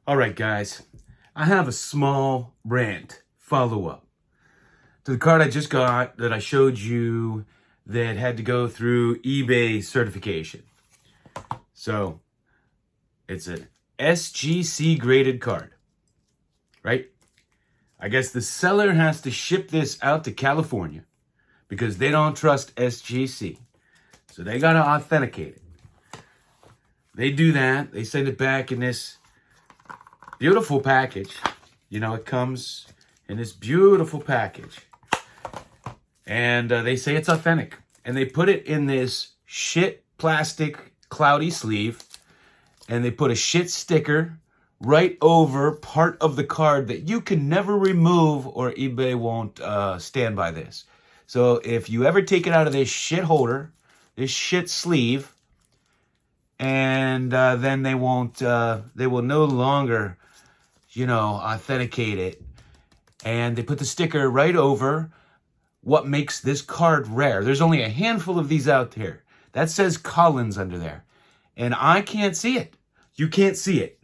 All right, guys, I have a small rant follow-up to the card I just got that I showed you that had to go through eBay certification. So it's an SGC graded card, right? I guess the seller has to ship this out to California because they don't trust SGC. So they got to authenticate it. They do that. They send it back in this beautiful package. You know, it comes in this beautiful package. And they say it's authentic. And they put it in this shit plastic cloudy sleeve. And they put a shit sticker right over part of the card that you can never remove or eBay won't stand by this. So if you ever take it out of this shit holder, this shit sleeve, and then they will no longer, authenticate it. And they put the sticker right over what makes this card rare. There's only a handful of these out there. That says Collins under there. And I can't see it. You can't see it.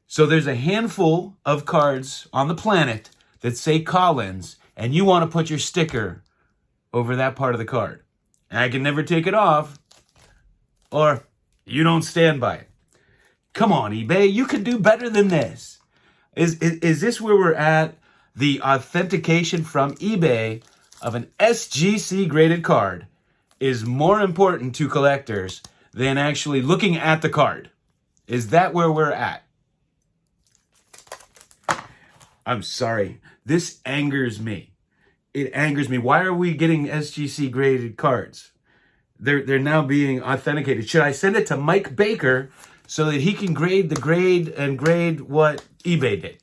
So there's a handful of cards on the planet that say Collins, and you want to put your sticker over that part of the card. And I can never take it off, or you don't stand by it. Come on, eBay, you can do better than this. Is this where we're at? The authentication from eBay of an SGC graded card is more important to collectors than actually looking at the card. Is that where we're at? I'm sorry. This angers me. It angers me. Why are we getting SGC graded cards? They're now being authenticated. Should I send it to Mike Baker so that he can grade what eBay did?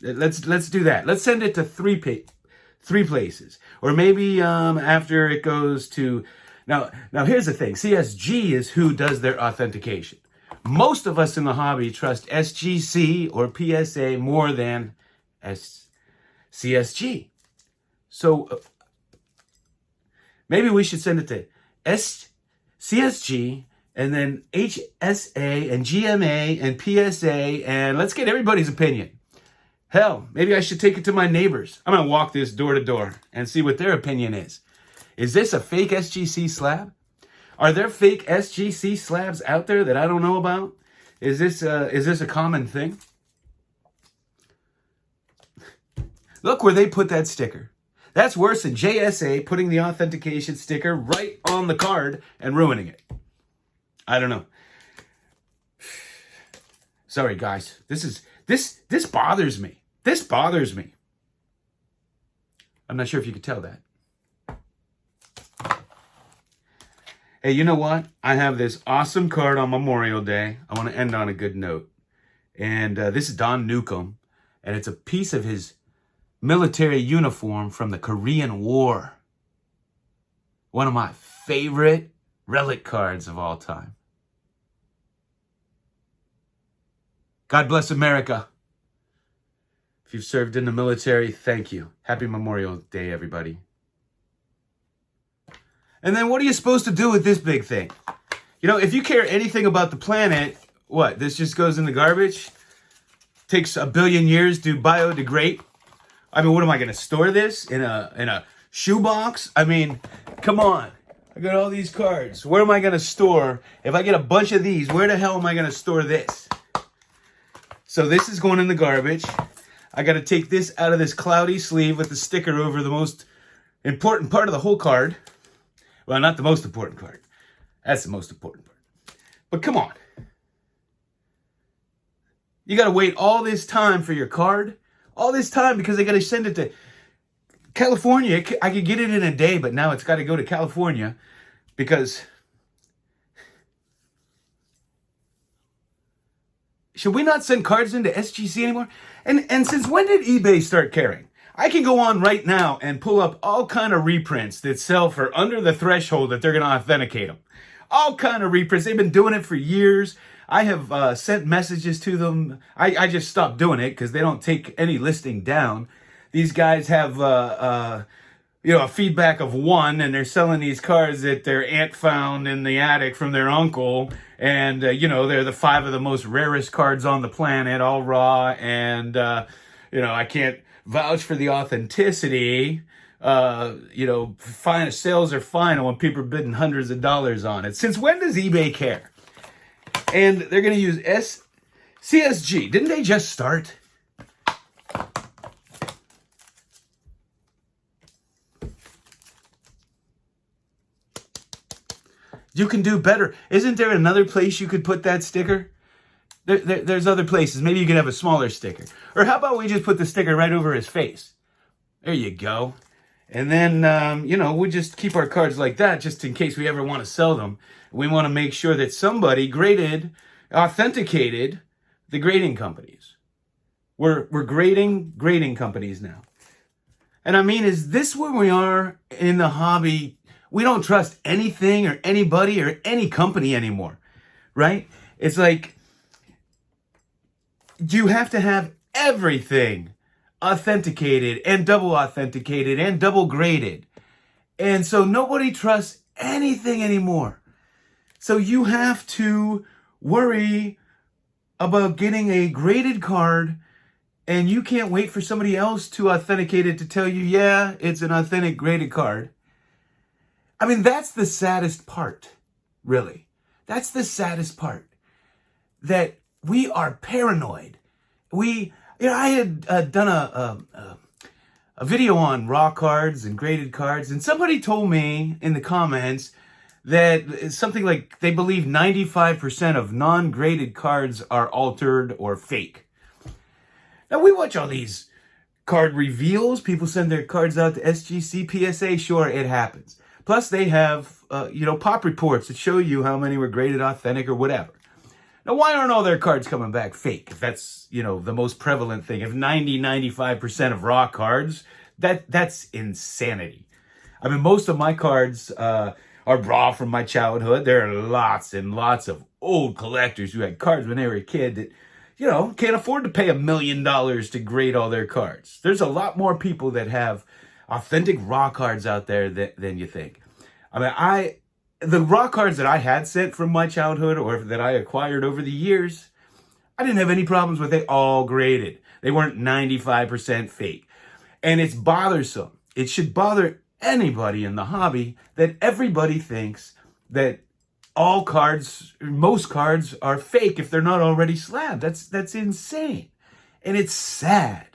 Let's do that. Let's send it to three places, or maybe after it goes to now. Here's the thing: CSG is who does their authentication. Most of us in the hobby trust SGC or PSA more than CSG. So maybe we should send it to CSG and then HSA and GMA and PSA, and let's get everybody's opinion. Hell, maybe I should take it to my neighbors. I'm going to walk this door to door and see what their opinion is. Is this a fake SGC slab? Are there fake SGC slabs out there that I don't know about? Is this a common thing? Look where they put that sticker. That's worse than JSA putting the authentication sticker right on the card and ruining it. I don't know. Sorry, guys. This bothers me. This bothers me. I'm not sure if you could tell that. Hey, you know what? I have this awesome card on Memorial Day. I want to end on a good note. And this is Don Newcomb. And it's a piece of his military uniform from the Korean War. One of my favorite relic cards of all time. God bless America. If you've served in the military, thank you. Happy Memorial Day, everybody. And then what are you supposed to do with this big thing? You know, if you care anything about the planet, what? This just goes in the garbage? Takes 1 billion years to biodegrade? I mean, what am I going to store this in a shoebox? I mean, come on. I got all these cards. Where am I going to store? If I get a bunch of these, where the hell am I going to store this? So this is going in the garbage. I got to take this out of this cloudy sleeve with the sticker over the most important part of the whole card. Well, not the most important part. That's the most important part. But come on. You got to wait all this time for your card? All this time because they got to send it to California. I could get it in a day, but now it's got to go to California because... Should we not send cards into SGC anymore? And since when did eBay start caring? I can go on right now and pull up all kind of reprints that sell for under the threshold that they're going to authenticate them. All kind of reprints. They've been doing it for years. I have sent messages to them. I just stopped doing it because they don't take any listing down. These guys have, a feedback of 1, and they're selling these cards that their aunt found in the attic from their uncle, and they're the 5 of the most rarest cards on the planet, all raw, and I can't vouch for the authenticity. Fine, sales are fine when people are bidding hundreds of dollars on it. Since when does eBay care? And they're going to use CSG. Didn't they just start? You can do better. Isn't there another place you could put that sticker? There's other places. Maybe you could have a smaller sticker. Or how about we just put the sticker right over his face? There you go. And then, we just keep our cards like that just in case we ever want to sell them. We want to make sure that somebody authenticated the grading companies. We're grading companies now. And I mean, is this where we are in the hobby? We don't trust anything or anybody or any company anymore, right? It's like you have to have everything authenticated and double authenticated and double graded. And so nobody trusts anything anymore. So you have to worry about getting a graded card, and you can't wait for somebody else to authenticate it to tell you, yeah, it's an authentic graded card. I mean, that's the saddest part, really. That's the saddest part, that we are paranoid. I had done a video on raw cards and graded cards, and somebody told me in the comments that it's something like they believe 95% of non-graded cards are altered or fake. Now, we watch all these card reveals. People send their cards out to SGC, PSA. Sure, it happens. Plus, they have, pop reports that show you how many were graded authentic or whatever. Now, why aren't all their cards coming back fake? If that's, the most prevalent thing. If 95% of raw cards, that's insanity. I mean, most of my cards are raw from my childhood. There are lots and lots of old collectors who had cards when they were a kid that, can't afford to pay $1 million to grade all their cards. There's a lot more people that have authentic raw cards out there than you think. I mean, the raw cards that I had sent from my childhood or that I acquired over the years, I didn't have any problems with it, all graded. They weren't 95% fake. And it's bothersome. It should bother anybody in the hobby that everybody thinks that most cards are fake if they're not already slabbed. That's insane. And it's sad.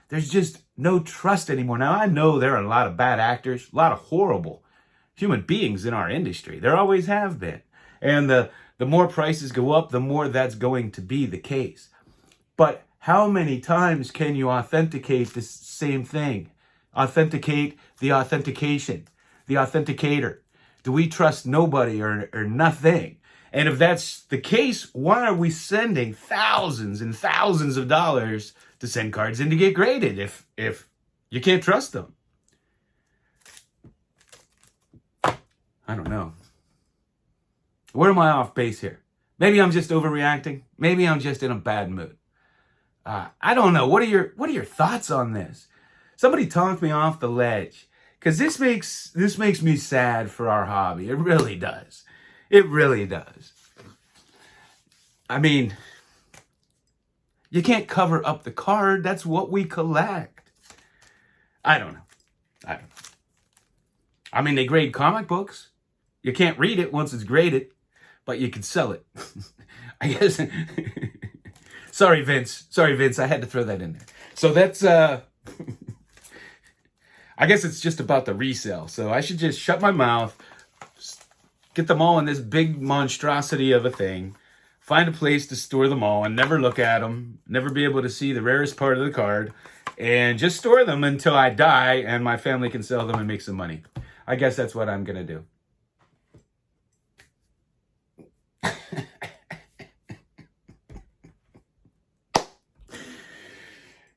There's just no trust anymore. Now, I know there are a lot of bad actors, a lot of horrible human beings in our industry. There always have been. And the more prices go up, the more that's going to be the case. But how many times can you authenticate the same thing? Authenticate the authentication, the authenticator. Do we trust nobody or nothing? And if that's the case, why are we sending thousands and thousands of dollars to send cards in to get graded if you can't trust them? I don't know. Where am I off base here? Maybe I'm just overreacting. Maybe I'm just in a bad mood. I don't know. What are your thoughts on this? Somebody talked me off the ledge, because this makes me sad for our hobby. It really does. It really does. I mean, you can't cover up the card. That's what we collect. I don't know. I mean, they grade comic books. You can't read it once it's graded, but you can sell it. I guess. Sorry, Vince. I had to throw that in there. So that's, I guess it's just about the resale. So I should just shut my mouth, get them all in this big monstrosity of a thing, find a place to store them all and never look at them, never be able to see the rarest part of the card, and just store them until I die and my family can sell them and make some money. I guess that's what I'm going to do.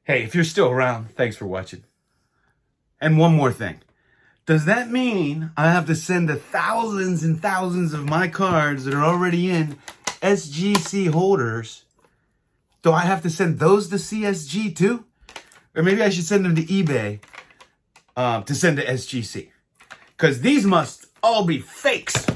Hey, if you're still around, thanks for watching. And one more thing. Does that mean I have to send the thousands and thousands of my cards that are already in SGC holders? Do I have to send those to CSG too? Or maybe I should send them to eBay to send to SGC. Because these must all be fakes.